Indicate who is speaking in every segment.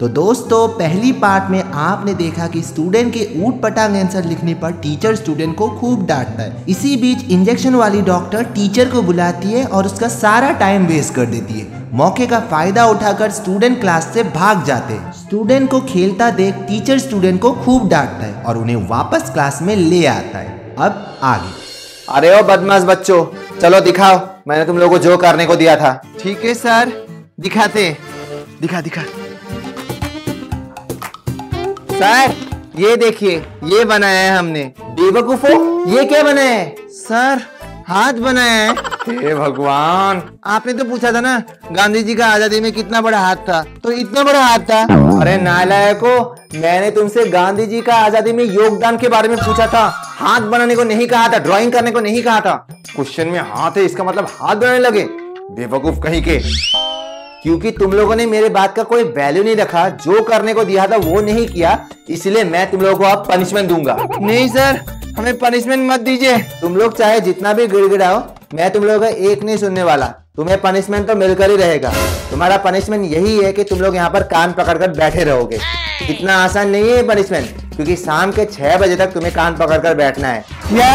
Speaker 1: तो दोस्तों पहली पार्ट में आपने देखा कि स्टूडेंट के ऊट पटांग आंसर लिखने पर टीचर स्टूडेंट को खूब डांटता है। इसी बीच इंजेक्शन वाली डॉक्टर टीचर को बुलाती है और उसका सारा टाइम वेस्ट कर देती है। मौके का फायदा उठाकर स्टूडेंट क्लास से भाग जाते हैं। स्टूडेंट को खेलता देख टीचर स्टूडेंट को खूब डांटता है और उन्हें वापस क्लास में ले आता है। अब आगे।
Speaker 2: अरे ओ बदमाश बच्चों, चलो दिखाओ मैंने तुम लोगों को जो करने को दिया था।
Speaker 3: ठीक है सर, दिखाते। दिखा दिखा।
Speaker 2: सर ये देखिए, ये बनाया है हमने। बेवकूफो, ये क्या बनाया है?
Speaker 3: सर हाथ बनाया है।
Speaker 2: हे भगवान,
Speaker 3: आपने तो पूछा था ना गांधी जी का आजादी में कितना बड़ा हाथ था, तो इतना बड़ा हाथ था।
Speaker 2: अरे नालायको, मैंने तुमसे गांधी जी का आजादी में योगदान के बारे में पूछा था, हाथ बनाने को नहीं कहा था, ड्राइंग करने को नहीं कहा था। क्वेश्चन में हाथ है, इसका मतलब हाथ बनाने लगे। बेवकूफ कहीं के। क्योंकि तुम लोगों ने मेरे बात का कोई वैल्यू नहीं रखा, जो करने को दिया था वो नहीं किया, इसलिए मैं तुम लोगों को अब पनिशमेंट दूंगा।
Speaker 3: नहीं सर, हमें पनिशमेंट मत दीजिए।
Speaker 2: तुम लोग चाहे जितना भी गिड़गिड़ाओ, मैं तुम लोगों का एक नहीं सुनने वाला। तुम्हें पनिशमेंट तो मिलकर ही रहेगा। तुम्हारा पनिशमेंट यही है कि तुम लोग यहाँ पर कान पकड़कर बैठे रहोगे। इतना आसान नहीं है ये पनिशमेंट, क्योंकि शाम के 6 बजे तक तुम्हें कान पकड़कर बैठना है।
Speaker 3: क्या?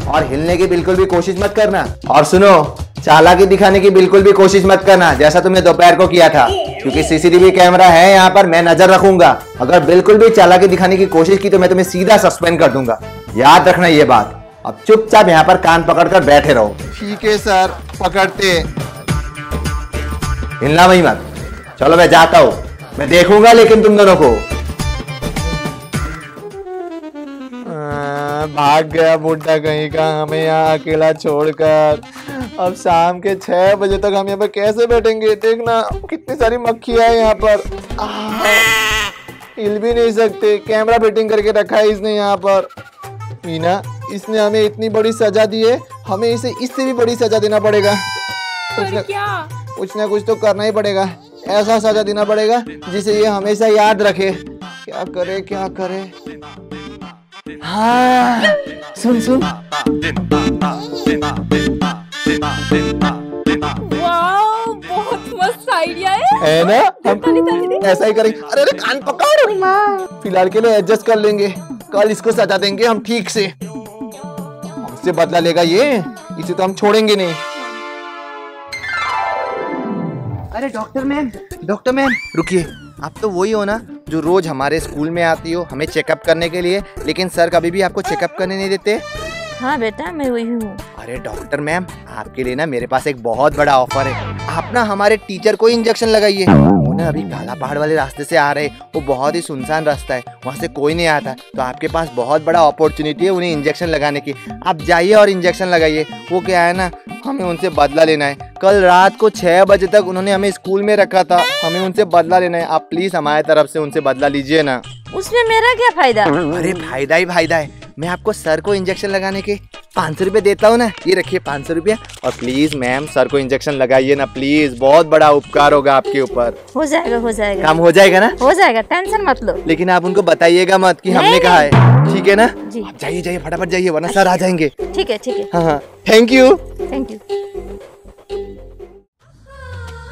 Speaker 2: और हिलने की बिल्कुल भी कोशिश मत करना। और सुनो, चालाकी दिखाने की बिल्कुल भी कोशिश मत करना, जैसा तुमने दोपहर को किया था, क्योंकि सीसीटीवी कैमरा है यहाँ पर, मैं नजर रखूंगा। अगर बिल्कुल भी चालाकी दिखाने की कोशिश की तो मैं तुम्हें सीधा सस्पेंड कर दूंगा। याद रखना ये बात। अब चुपचाप यहाँ पर कान पकड़कर बैठे रहो।
Speaker 3: ठीक है सर, पकड़ते।
Speaker 2: हिलना वही मत। चलो मैं जाता हूँ, मैं देखूंगा लेकिन तुम दोनों को।
Speaker 3: भाग गया बुड्ढा कहीं का, हमें यहाँ अकेला छोड़कर। अब शाम के 6 बजे तक हम यहाँ पर कैसे बैठेंगे? देखना कितनी सारी मक्खियां हैं यहाँ पर। हिल भी नहीं सकते। कैमरा फिटिंग करके रखा है इसने यहाँ पर। मीना, इसने हमें इतनी बड़ी सजा दी है, हमें इसे इससे भी बड़ी सजा देना पड़ेगा। कुछ ना कुछ तो करना ही पड़ेगा। ऐसा सजा देना पड़ेगा जिसे ये हमेशा याद रखे। क्या करे क्या करे? हाँ, सुन सुन।
Speaker 4: वाओ, बहुत मस्त आइडिया है
Speaker 3: ना? हम ऐसा ही करेंगे। अरे अरे कान पकड़। फिलहाल के लिए एडजस्ट कर लेंगे, कल इसको सजा देंगे हम ठीक से। हमसे बदला लेगा ये, इसे तो हम छोड़ेंगे नहीं।
Speaker 2: अरे डॉक्टर मैम
Speaker 3: रुकिए, आप तो वही हो ना जो रोज हमारे स्कूल में आती हो हमें चेकअप करने के लिए, लेकिन सर कभी भी आपको चेकअप करने नहीं देते।
Speaker 4: हाँ बेटा, मैं वही हूँ।
Speaker 3: अरे डॉक्टर मैम, आपके लिए ना मेरे पास एक बहुत बड़ा ऑफर है। आप ना हमारे टीचर को इंजेक्शन लगाइए। वो ना अभी काला पहाड़ वाले रास्ते से आ रहे, वो बहुत ही सुनसान रास्ता है, वहाँ से कोई नहीं आता, तो आपके पास बहुत बड़ा अपॉर्चुनिटी है उन्हें इंजेक्शन लगाने की। आप जाइए और इंजेक्शन लगाइए। वो क्या है ना, हमें उनसे बदला लेना है। कल रात को 6 बजे तक उन्होंने हमें स्कूल में रखा था, हमें उनसे बदला लेना है। आप प्लीज हमारे तरफ से उनसे बदला लीजिए ना।
Speaker 4: उसमें मेरा क्या फायदा?
Speaker 3: अरे फायदा ही फायदा है। मैं आपको सर को इंजेक्शन लगाने के 500 रुपये देता हूँ ना, ये रखिए 500 रुपया। और प्लीज मैम सर को इंजेक्शन लगाइए ना प्लीज, बहुत बड़ा उपकार होगा आपके ऊपर।
Speaker 4: हो जाएगा हो जाएगा।
Speaker 3: काम हो जाएगा ना?
Speaker 4: हो जाएगा, टेंशन मत लो।
Speaker 3: लेकिन आप उनको बताइएगा मत कि हमने कहा है, ठीक है ना?
Speaker 4: जी।
Speaker 3: आप जाइए जाइए फटाफट जाइए, वरना सर आ जाएंगे।
Speaker 4: ठीक है ठीक है।
Speaker 3: हाँ हाँ, थैंक यू।
Speaker 4: Thank you.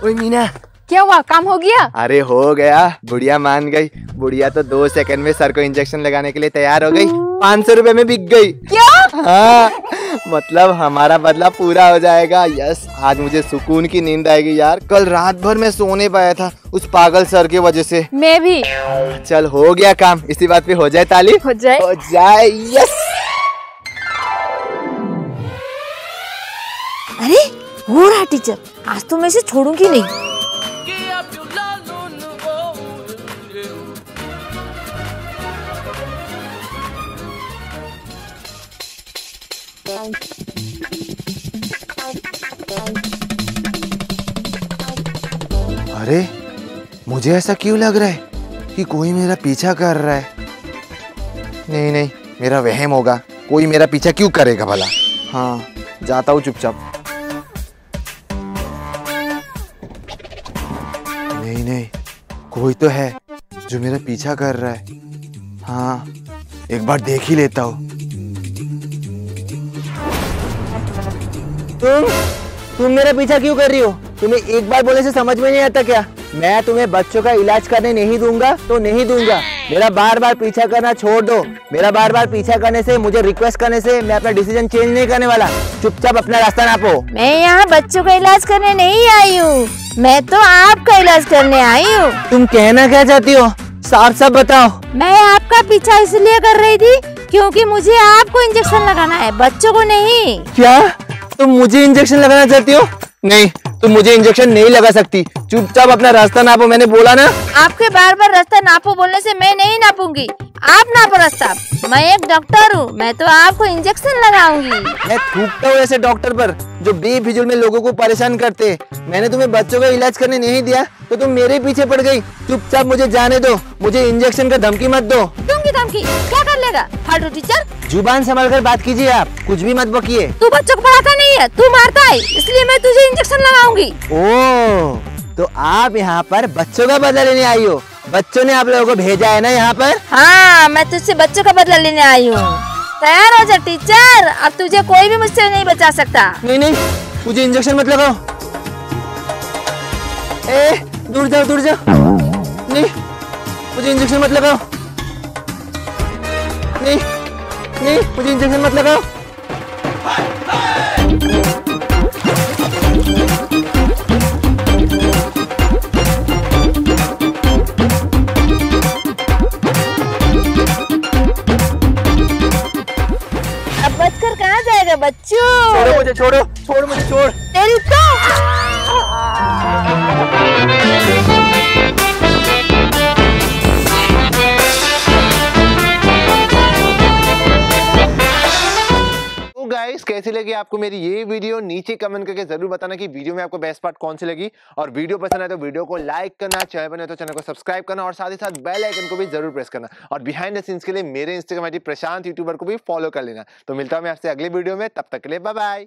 Speaker 3: ओए मीना,
Speaker 4: क्या हुआ, काम हो गया?
Speaker 3: अरे हो गया, बुढ़िया मान गई। बुढ़िया तो 2 सेकंड में सर को इंजेक्शन लगाने के लिए तैयार हो गई। 500 रुपए में बिक गई।
Speaker 4: क्या?
Speaker 3: हाँ, मतलब हमारा बदला पूरा हो जाएगा। यस, आज मुझे सुकून की नींद आएगी यार। कल रात भर मैं सो नहीं पाया था उस पागल सर की वजह से।
Speaker 4: मैं भी।
Speaker 3: चल हो गया काम, इसी बात पे हो जाए ताली।
Speaker 4: हो जाए।
Speaker 3: हो जाए, यस।
Speaker 4: अरे हो रहा टीचर, आज तो मैं इसे छोड़ूंगी नहीं।
Speaker 3: अरे मुझे ऐसा क्यों लग रहा है कि कोई मेरा पीछा कर रहा है? नहीं नहीं, मेरा वहम होगा। कोई मेरा पीछा क्यों करेगा भला? हाँ, जाता हूँ चुपचाप। नहीं नहीं, कोई तो है जो मेरा पीछा कर रहा है। हाँ, एक बार देख ही लेता हूँ। तुम मेरा पीछा क्यों कर रही हो? तुम्हें एक बार बोलने से समझ में नहीं आता क्या? मैं तुम्हें बच्चों का इलाज करने नहीं दूंगा तो नहीं दूंगा। मेरा बार बार पीछा करना छोड़ दो। मेरा बार बार पीछा करने से, मुझे रिक्वेस्ट करने से मैं अपना डिसीजन चेंज नहीं करने वाला। चुपचाप अपना रास्ता नापो।
Speaker 5: मैं यहाँ बच्चों का इलाज करने नहीं आई हूँ, मैं तो आपका इलाज करने आई हूँ।
Speaker 3: तुम कहना क्या चाहती हो, साफ साफ बताओ।
Speaker 5: मैं आपका पीछा इसलिए कर रही थी क्योंकि मुझे आपको इंजेक्शन लगाना है, बच्चों को नहीं।
Speaker 3: क्या तुम मुझे इंजेक्शन लगाना चाहती हो? नहीं, तुम मुझे इंजेक्शन नहीं लगा सकती। चुपचाप अपना रास्ता नापो, मैंने बोला ना।
Speaker 5: आपके बार बार रास्ता नापो बोलने से मैं नहीं नापूंगी, आप नापो रास्ता। मैं एक डॉक्टर हूँ, मैं तो आपको इंजेक्शन लगाऊंगी।
Speaker 3: मैं थूकता हूँ ऐसे डॉक्टर पर जो बेफिजूल में लोगों को परेशान करते। मैंने तुम्हें बच्चों का इलाज करने नहीं दिया तो तुम मेरे पीछे पड़ गई। चुपचाप मुझे जाने दो, मुझे इंजेक्शन का धमकी मत दो।
Speaker 5: दूंगी धमकी, क्या कर लेगा फालतू टीचर?
Speaker 3: जुबान संभाल कर बात कीजिए, आप कुछ भी मत बकिए।
Speaker 5: तू बच्चों को पढ़ाता नहीं है, तू मारता है, इसलिए मैं तुझे इंजेक्शन लगाऊंगी।
Speaker 3: ओह, तो आप यहाँ पर बच्चों का बदला लेने आई हो? बच्चों ने आप लोगों को भेजा है ना यहाँ पर?
Speaker 5: हाँ, मैं तुझसे बच्चों का बदला लेने आई हूँ। तैयार हो जा टीचर, अब तुझे कोई भी मुझसे नहीं बचा सकता।
Speaker 3: नहीं नहीं, मुझे इंजेक्शन मत लगाओ। ए, दूर जाओ दूर जाओ। नहीं, मुझे इंजेक्शन मत लगाओ। नहीं नहीं, मुझे इंजेक्शन मत लगाओ।
Speaker 5: अब बचकर कहाँ जाएगा बच्चों?
Speaker 3: छोड़ो मुझे, छोड़ो, छोड़ मुझे, छोड़।
Speaker 5: तेरी तो
Speaker 2: गाइस, कैसी लगी आपको मेरी ये वीडियो? नीचे कमेंट करके जरूर बताना कि वीडियो में आपको बेस्ट पार्ट कौन सी लगी। और वीडियो पसंद आए तो वीडियो को लाइक करना, चैनल बने तो चैनल को सब्सक्राइब करना और साथ ही साथ बेल आइकन को भी जरूर प्रेस करना। और बिहाइंड द सीन्स के लिए मेरे इंस्टाग्राम आईडी प्रशांत यूट्यूबर को भी फॉलो कर लेना। तो मिलता हूं मैं आपसे अगले वीडियो में, तब तक के लिए बाय बाय।